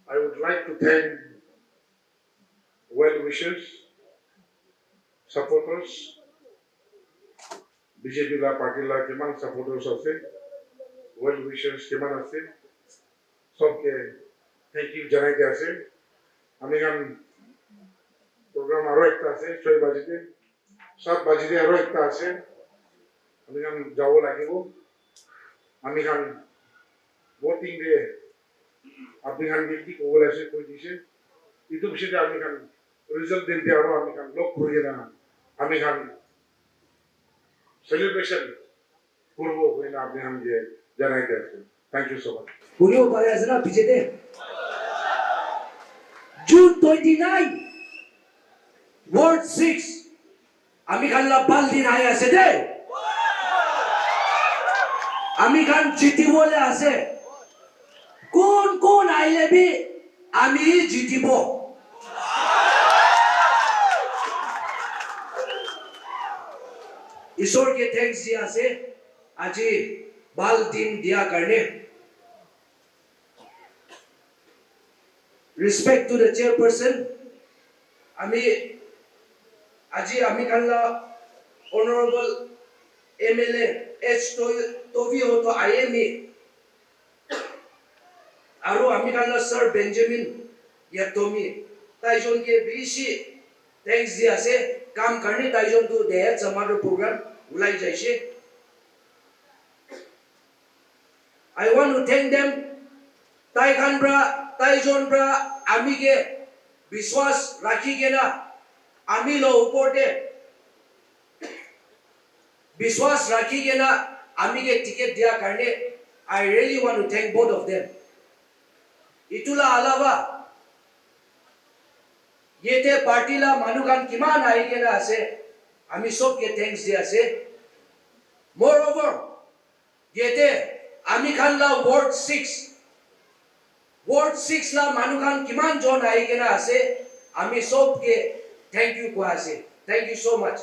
I would like to thank well-wishers, supporters, BJP la party la keman supporters আছে, well-wishers keman আছে, সবকে thank you জানাইতে আছে। আমি গান প্রোগ্রাম আরো একটা আছে 6 বাজিতে, 7 বাজিতে আরো একটা আছে, আমি গান যাব লাগিব। আমি গান ভোটিং ডে আপনি খান কি কবল আছে কই দিছে ইটো বিষয়ে আমি খান রিজাল্ট দিতে আরো আমি খান লোক করিয়ে না আমি খান সেলিব্রেশন করব কই না আপনি খান যে জানাইতে আছে। থ্যাংক ইউ সো মাচ। পুরিও পারে আছে না পিছেতে জুন 29 ওয়ার্ড 6 আমি খান লা বাল দিন আয় আছে দে আমি খান জিতি বলে আছে কোন কোন আইলে বি আমি জিতিব। ईश्वर के थैंक्स दिया से आज बाल दिन दिया करने। रिस्पेक्ट टू द चेयरपर्सन आमी आज आमी कल्ला ऑनरेबल एमएलए एच टोवी हो तो आईएमए आरो आमी कल्ला सर बेंजामिन यातोमी ताइजोन के बीसी थैंक्स दिया से काम करने ताइजोन तो दे समारो प्रोग्राम उलाई जाइसे। I want to thank them ताइखान ब्रा ताइजोन ब्रा आमी के विश्वास राखी के ना आमी लो ऊपर दे विश्वास राखी के ना आमी के टिकट दिया करने I really want to thank both of them। इतुला अलावा ये ते पार्टी ला मानुकान किमान आई के ना से आमी सब के थैंक्स दिया से। मोरओवर ये ते आमी खान ला वार्ड 6 ला मानुकान किमान जोन आई के ना से आमी सब के थैंक यू को आसे। Thank you so much.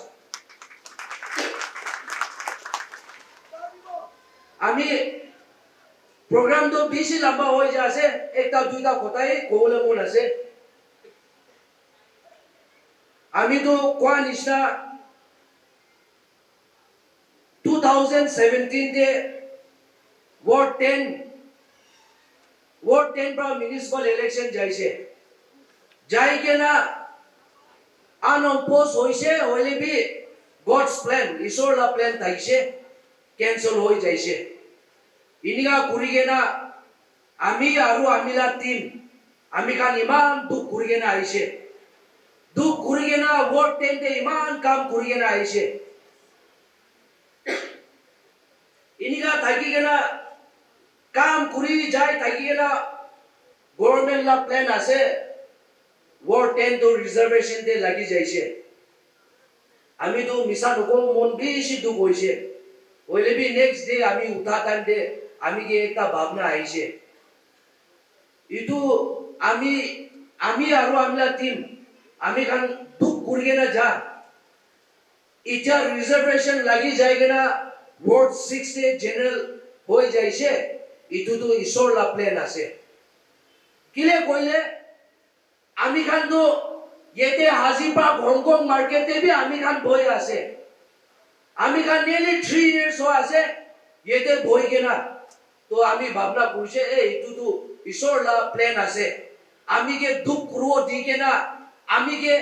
आमी प्रोग्राम तो बीसी लंबा हो जासे एकटा दुईटा কথাই কোলে মন আছে। আমি তো কোয়া নিশা 2017 তে वार्ड 10 पर म्युनिसिपल इलेक्शन जाइसे जाई के ना अनअपोज होइसे होले भी गॉड्स प्लान ईश्वर ला प्लान थाइसे कैंसिल होई जाइसे इनिगा कुरी के ना আমি আৰু আমিলা টিম আমি খান ইমান দুখ কৰি কেনে আহিছে দুখ কৰি কেনে ৱৰ্ড টেণ্টে ইমান কাম কৰি কেনে আহিছে ইনিকা থাকি কেনে কাম কৰি যায় থাকি কেনে গভৰ্ণমেণ্ট লা প্লেন আছে ৱৰ্ড টেণ্ট ৰিজাৰ্ভেশ্যন দে লাগি যাইছে আমিতো মিছা নকওঁ মন বেছি দুখ হৈছে হইলে বি নেক্সট ডে আমি উঠা টাইম দে আমি কি একটা ভাবনা আহিছে ইটো আমি আৰু আমলা টিম আমি খান দুখ কৰি কেনে যা ইটা রিজার্ভেশন লাগি যায় না ওয়ার্ড 6 এ জেনারেল হয়ে যাইছে ইটো তো ঈশ্বর লা প্ল্যান আছে কিলে কইলে আমি খান তো येते हाजीपाक हॉन्गकॉन्ग मार्केटे भी আমি খান বই আছে আমি খান nearly 3 years हो আছে येते বই কেনা তো আমি ভাবনা করছে ইটো তো ঈশ্বর লা প্ল্যান আছে আমি কে দুখ করব দি কেনা আমি কে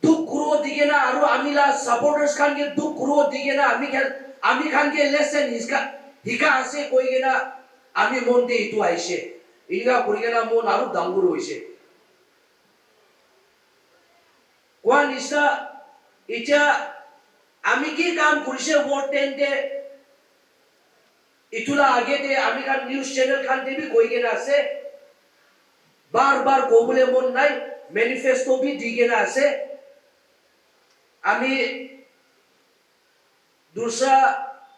দুখ করব দি কেনা আর আমি লা সাপোর্টার্স খান কে দুখ করব দি কেনা আমি খান কে লেসন হিকা আছে কই কেনা আমি মন দি ইটো আইছে ইনগা করি কেনা মন আর দাঙ্গুর হইছে কোন ইসা ইটা আমি কি কাম করিছে ভোট টেন্টে ইতুলা আগে দে আমি খান নিউজ চ্যানেল খান দেবি কই কেনা আছে বারবার কোবলে মন নাই ম্যানিফেস্টো भी দি কেনা আছে আমি दूसरा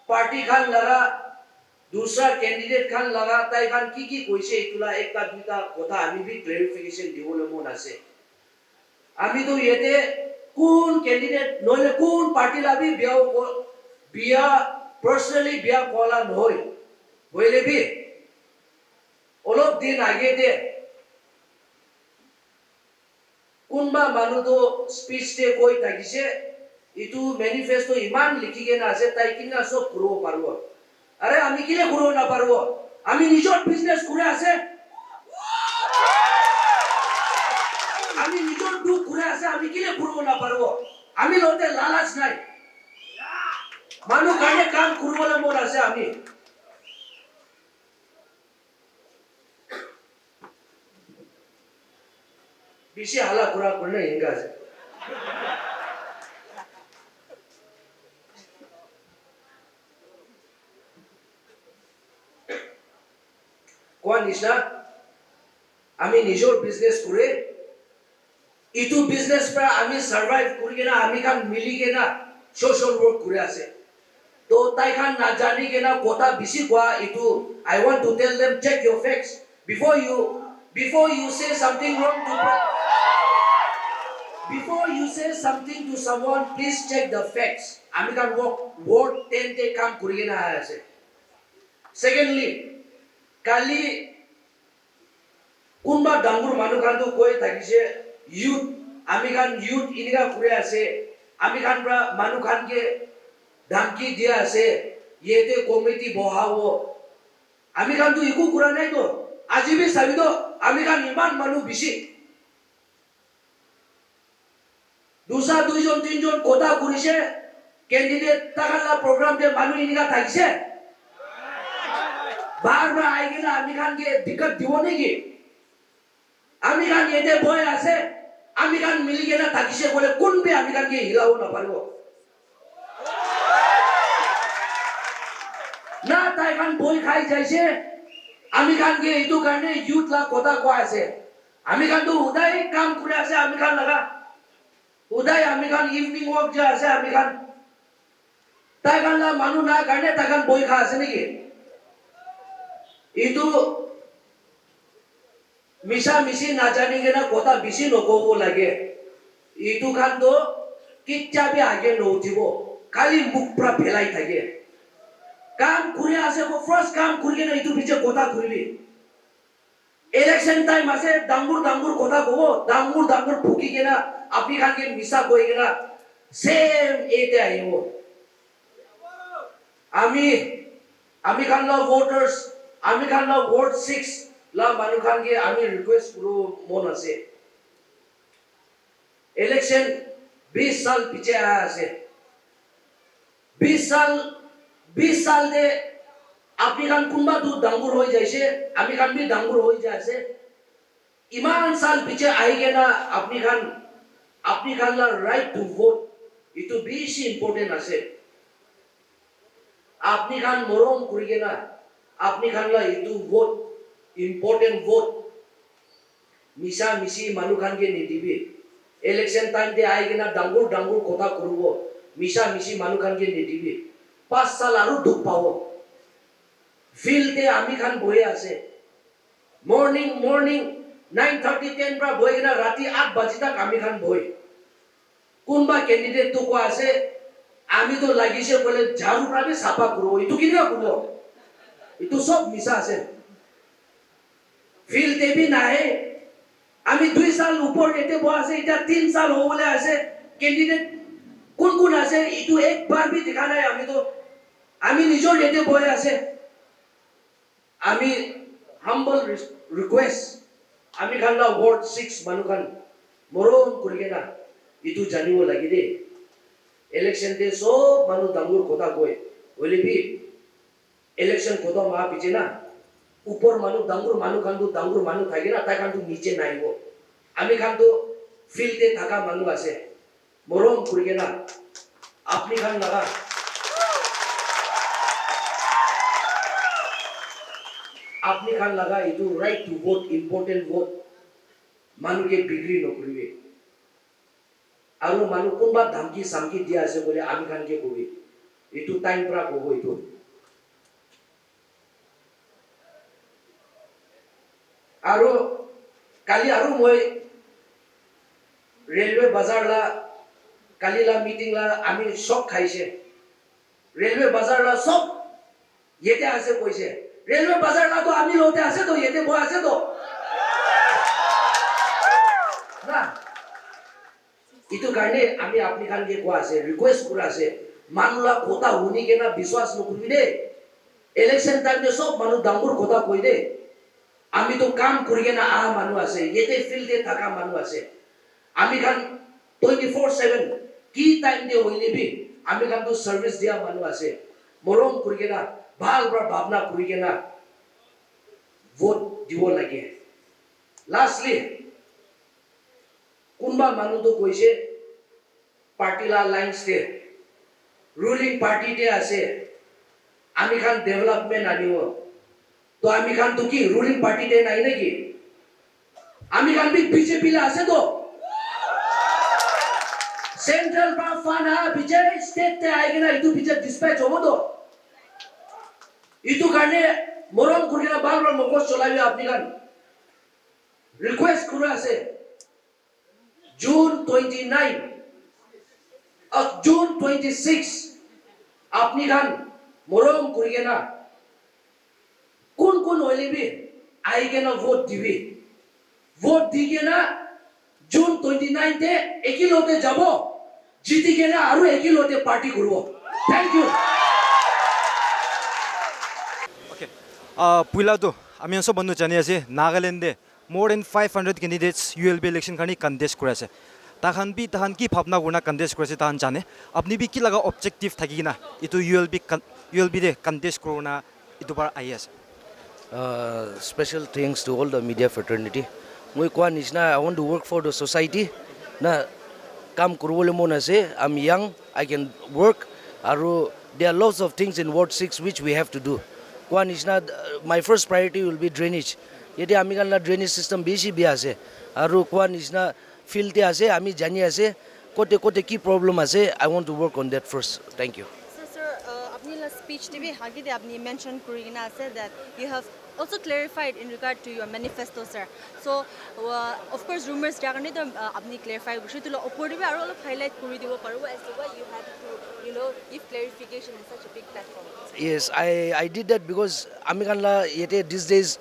पार्टी खान लगा दूसरा कैंडिडेट खान लगा তাই খান কি কইছে ইতুলা একটা দুইটা কথা আমি भी ক্লারিফিকেশন দিবলে মন আছে আমি তো এতে কোন ক্যান্ডিডেট নইলে কোন পার্টি লাবি বিয়া পার্সোনালি বিয়া কলা নয় হইলে বি অলপ দিন আগে দে কোনবা মানুহ তো স্পিচ দে কই থাকিছে ইটো ম্যানিফেস্টো ইমান লিখি কেনে আছে তাই কিনা সব করব পারবো আরে আমি কিলে করব না পারবো আমি নিজর বিজনেস করে আছে আমি নিজর দুখ করে আছে আমি কিলে করব না পারবো আমি লতে লালাচ নাই মানুষ কানে কাম করবলে মন আছে আমি বেশি হালা করা করলে হিংগা আছে কোন নিশা আমি নিজর বিজনেস করে ইটু বিজনেস পর আমি সার্ভাইভ করি কেনা আমি খান মিলি কেনা সোশ্যাল ওয়ার্ক করে আছে তো তাই খান না জানি কেনা কথা বেশি কোয়া ইটু I want to tell them check your facts before you say something wrong to before you say something to someone please check the facts আমি খান word 10 তে কাম করি কেনা আছে secondly কালি কোনবা ডাঙ্গুর মানুহ খান তো কই থাকিছে youth আমি খান youth ইনিকা করে আছে আমি খান মানুহ খান কে ধমকি দিয়া আছে ইয়েতে কমিটি বহাবো আমি খান তো ইকু কুরা নাই তো আজি বি সাবি তো আমি খান ইমান মানুহ বেশি দুসা দুইজন তিনজন কথা করিছে ক্যান্ডিডেট তাকালা প্রোগ্রাম দে মানুহ ইনিকা থাকিছে বারবার আই গেলে আমি খান কে দিক্কত দিব নাকি আমি খান এতে বয় আছে আমি খান মিলি গেলে থাকিছে বলে কোন বে আমি খান কে হিলাও না পারবো না তাই খান বই খাই যাইছে আমি খান কে ইটো কারণে ইউথ লা কথা কয় আছে আমি খান তো উদয় কাম করে আছে আমি খান লাগা উদয় আমি খান ইভিনিং ওয়াক যা আছে আমি খান তাই খান লা মানু না কারণে তাই খান বই খা আছে নাকি ইটো মিশা মিশি না জানি কেনা কথা বেশি নকব লাগে ইটো খান তো কিচ্ছা বি আগে নউঠিব খালি মুখ পুরা ফেলাই থাকে কাম করে আছে ফার্স্ট কাম করি কেনা ইটো পিছে কথা কইবি ইলেকশন টাইম আছে ডাঙ্গুর কথা কব ডাঙ্গুর ফুকি কেনা আপনি খান কে মিশা কই কেনা সেম এতে আইব আমি খান লা ভোটার্স আমি খান লা ওয়ার্ড 6 লা মানু খান কে আমি রিকোয়েস্ট করো মন আছে ইলেকশন 20 সাল পিছে আছে 20 সাল দে আপনি খান কোনবা দু ডাঙ্গুর হয়ে যাইছে আমি খান বি ডাঙ্গুর হয়ে যাইছে ইমান সাল পিছে আইগে না আপনি খান লা রাইট টু ভোট ইটো বেশি ইম্পর্টেন্ট আছে আপনি খান মরম করিগে না আপনি খান লা ইটো ভোট ইম্পর্টেন্ট ভোট মিশা মিশি মানুষ খানকে নিদিবি ইলেকশন টাইম দে আইগে না ডাঙ্গুর ডাঙ্গুর কথা করব মিশা মিশি মানুষ খানকে নিদিবি 5 সাল আরো দুঃখ পাও ফিল্ডে আমি খান বয়ে আছে মর্নিং 9:30 10 পৰা বয়ে না রাতি 8 বাজি তাক আমি খান বয়ে কোনবা ক্যান্ডিডেট তো কো আছে আমি তো লাগিছে বলে ঝাড়ু প্রাবে সাফা করব ইটো কিনা করব ইটো সব মিশা আছে ফিল্ডে বি নাই আমি 2 সাল উপর এতে বয়া আছে এটা 3 সাল হবলে আছে ক্যান্ডিডেট কোন কোন আছে ইটো একবার বি দেখা নাই আমি নিজর এতে বয়া আছে আমি হাম্বল রিকোয়েস্ট আমি খানলা ওয়ার্ড 6 মানু খান মরম করিগে না ইটো জানিব লাগি দে ইলেকশন দে সব মানু ডাঙ্গুর কথা কয় বলে বি ইলেকশন কত মা পিছে না উপর মানু ডাঙ্গুর মানু থাকে না তাই খান নিচে নাইব আমি খান তো ফিল্ডে থাকা মানু আছে মরম করিগে না আপনি খান লাগা আপনি খান লাগা ইটো right to vote important vote মানুষকে বিক্রি নকৰিবে আৰু মানুহ কোনবা ধামকি সামকি দিয়া আছে বলে আমি খানকে কবি ইটো টাইম পৰা কব ইটো আৰু কালি আৰু মই ৰেলৱে বাজাৰ লা কালি লা মিটিং লা আমি সব খাইছে ৰেলৱে বাজাৰ লা সব येते আছে কইছে रेलवे बाजार ला तो आम्ही लोटे असे तो येते बो असे तो ना इतो कारणे आम्ही आपली खान के को असे रिक्वेस्ट करू असे मानुला खोता होनी के ना विश्वास नकरी दे इलेक्शन टाइम में सब मानु डांगुर खोता कोई दे आम्ही तो काम करिगे ना आ मानु असे येते फील्ड दे थाका मानु असे आम्ही खान 24/7 की टाइम दे होइले भी आम्ही खान तो सर्विस दिया मानु असे मरम करिगे ना ভাল পৰা ভাবনা করিগে না ভোট দিব লাগে লাস্টলি কোনবা মানুহ তো কইছে পার্টিলা লাইন স্টে রুলিং পার্টিতে আছে আমি খান ডেভেলপমেন্ট আনিব তো আমি খান তো কি রুলিং পার্টিতে নাই নাকি আমি খান বিজেপি লা আছে তো সেন্ট্রাল বা ফানা বিজয় স্টেট তে আইগে না ইটু বিজয় ডিসপ্যাচ হবো তো इतु कारणे मरम करिना बार मगज चलाबी आपनि गान रिक्वेस्ट करू আছে जून 29 जून 26 आपनि गान मरम करिगे ना कोन होइले बि आइगे ना वोट दिबि वोट दिगे ना जून 29 ते एकिलोते जाबो जितिगे ना आरो एकिलोते पार्टी करबो थैंक यू पहिला तो आमी सब बन्नु जानि आसे Nagaland more than 500 candidates ULB election खानी कंटेस्ट करे आसे ताहान की भावना गुना कंटेस्ट करे ताहान जाने अपनी भी की लगा ऑब्जेक्टिव थाकिना इतो यूएलबी दे कंटेस्ट करना इतो बार आई आसे special thanks to all the media fraternity moi kwa nishna I want to work for the society na kam kurwole mon ase I'm young I can work aru there are lots of things in ward 6 which we have to do kwa nishna my first priority will be drainage yete ami kan la drainage system beshi bi ase aru kwa nishna field te ase ami jani ase kote ki problem ase I want to work on that first thank you sir apni la speech te bhi hagi de apni mention kurina ase that you have also clarified in regard to your manifesto sir so of course rumors jagarne to apni clarify bushi to opor dibe aru olop highlight kuri dibo paru as to why you had to give clarification in such a big platform yes I did that because amikanla yete these days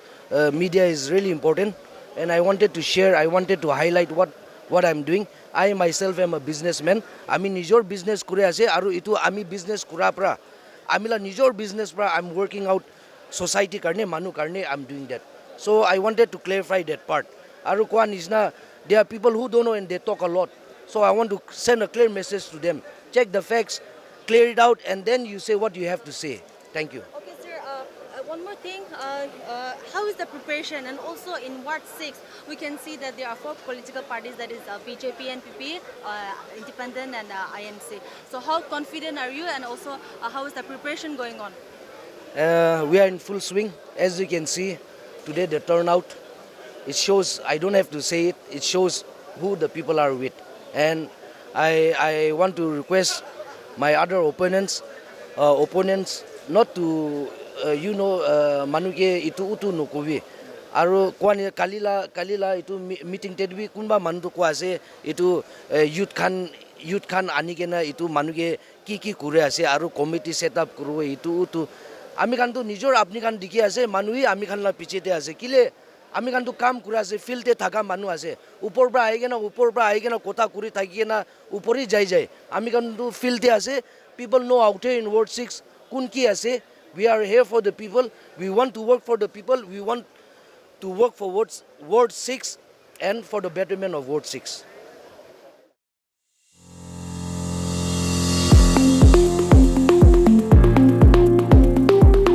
media is really important and I wanted to share I wanted to highlight what I'm doing I myself am a businessman ami nijor business kure ase aru itu ami business kura pra amila nijor business pra I'm working out society karne manu karne I'm doing that so I wanted to clarify that part aru kwa nishna there are people who don't know and they talk a lot so I want to send a clear message to them check the facts clear it out and then you say what you have to say thank you okay sir one more thing, how is the preparation? And also in Ward 6, we can see that there are 4 political parties, that is BJP, NPP, Independent and INC. So how confident are you, and also how is the preparation going on? We are in full swing. As you can see, today the turnout, it shows, I don't have to say it, it shows who the people are with. And I want to request my other opponents not to, manuke itu utu nukobi. Aru kalila itu meeting tedbi kunba manu ko ase itu youth khan anikena itu manuke ki kure ase aru committee set up kuru itu utu ami kan to nijor apni kan dikhi ase manui ami kan la pichete ase kile আমি কিন্তু কাম কৰি আছে ফিল্ডে থাকা মানুহ আছে ওপৰ পৰা আহি কেনে কথা কৰি থাকি কেনে ওপৰি যায় আমি কিন্তু ফিল্ডে আছে people know out here in Ward 6 কোন কি আছে we are here for the people, we want to work for the people, we want to work for Ward 6 and for the betterment of Ward 6.